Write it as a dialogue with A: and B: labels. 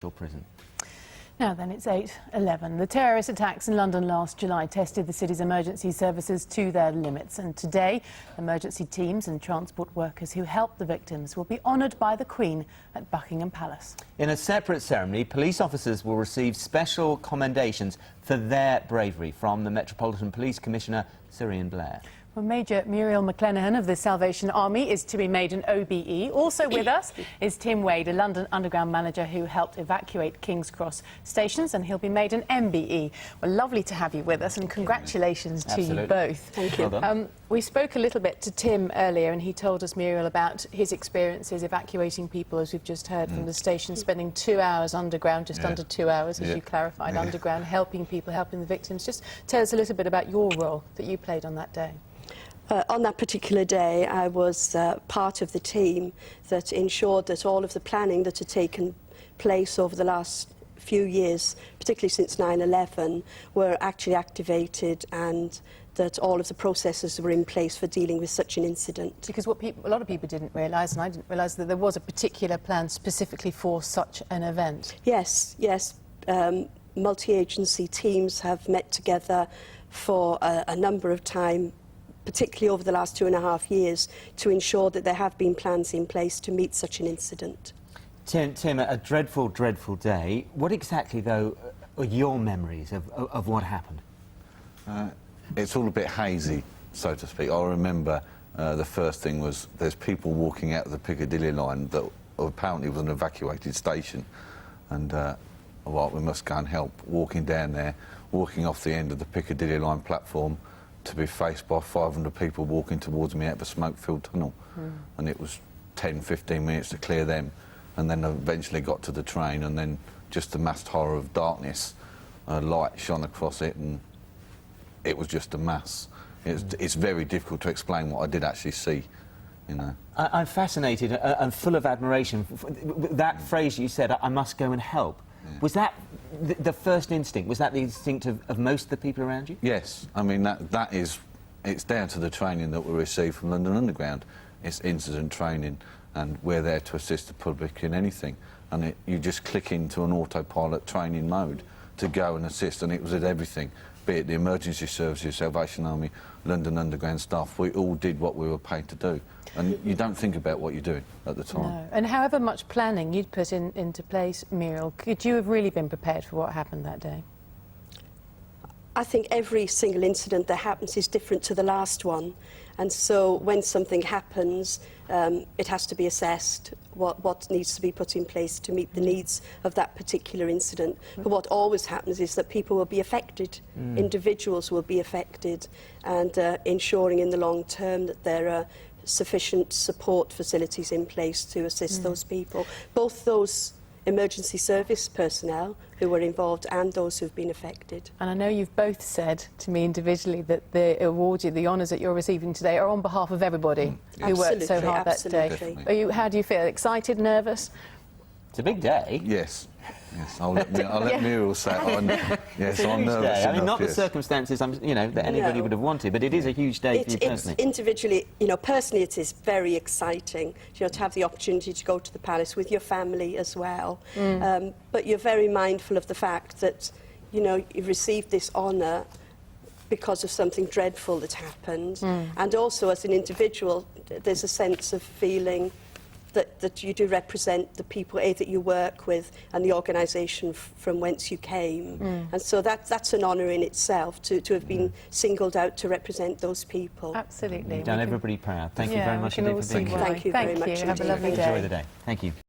A: prison.
B: Now then, it's 8:11. The terrorist attacks in London last July tested the city's emergency services to their limits, and today emergency teams and transport workers who helped the victims will be honoured by the Queen at Buckingham Palace.
A: In a separate ceremony, police officers will receive special commendations for their bravery from the Metropolitan Police Commissioner, Sir Ian Blair.
B: Well, Major Muriel McClenaghan of the Salvation Army is to be made an OBE. Also with us is Tim Wade, a London Underground manager who helped evacuate King's Cross stations, and he'll be made an MBE. Well, lovely to have you with us, and congratulations to you both.
A: Thank you. Well
B: we spoke a little bit to Tim earlier, and he told us, Muriel, about his experiences evacuating people, as we've just heard from the station, spending 2 hours underground, just under 2 hours, as you clarified, underground, helping people, helping the victims. Just tell us a little bit about your role that you played on that day.
C: On that particular day, I was part of the team that ensured that all of the planning that had taken place over the last few years, particularly since 9/11, were actually activated, and that all of the processes were in place for dealing with such an incident.
B: Because what a lot of people didn't realise, and I didn't realise, that there was a particular plan specifically for such an event.
C: Yes. Multi-agency teams have met together for a number of times, particularly over the last 2.5 years, to ensure that there have been plans in place to meet such an incident.
A: Tim, a dreadful, dreadful day. What exactly, though, are your memories of what happened?
D: It's all a bit hazy, so to speak. I remember the first thing was there's people walking out of the Piccadilly line that apparently was an evacuated station, and well, we must go and help. Walking down there, walking off the end of the Piccadilly line platform, to be faced by 500 people walking towards me out of a smoke-filled tunnel. And it was 10-15 minutes to clear them, and then eventually got to the train, and then just the massed horror of darkness. Light shone across it, and it was just a mass. It's very difficult to explain what I did actually see, you know.
A: I'm fascinated and full of admiration. That phrase you said, I must go and help. Was that the first instinct? Was that the instinct of most of the people around you?
D: Yes. I mean, it's down to the training that we receive from London Underground. It's incident training, and we're there to assist the public in anything. And you just click into an autopilot training mode to go and assist, and it was at everything. Be it the emergency services, Salvation Army, London Underground staff, we all did what we were paid to do. And you don't think about what you're doing at the time.
B: No. And however much planning you'd put into place, Muriel, could you have really been prepared for what happened that day?
C: I think every single incident that happens is different to the last one, and so when something happens, it has to be assessed what needs to be put in place to meet the needs of that particular incident. But what always happens is that people will be affected, individuals will be affected, and ensuring in the long term that there are sufficient support facilities in place to assist those people, both those emergency service personnel who were involved and those who've been affected.
B: And I know you've both said to me individually that the awards, the honours that you're receiving today are on behalf of everybody who worked so hard that day. How do you feel? Excited, nervous?
A: It's a big day.
D: Yes. I'll let Muriel say it. Yes, I'm nervous.
A: I mean, not the circumstances, that anybody would have wanted, but it is a huge day for you personally.
C: Individually, personally, it is very exciting, to have the opportunity to go to the palace with your family as well. But you're very mindful of the fact that, you've received this honour because of something dreadful that happened, and also as an individual, there's a sense of feeling that you do represent the people that you work with and the organisation from whence you came. And so that's an honour in itself, to have been singled out to represent those people.
B: Absolutely.
A: You've done everybody proud. Thank you very much indeed for being here.
C: Thank you very much.
B: Have a lovely day.
A: Enjoy the day. Thank you.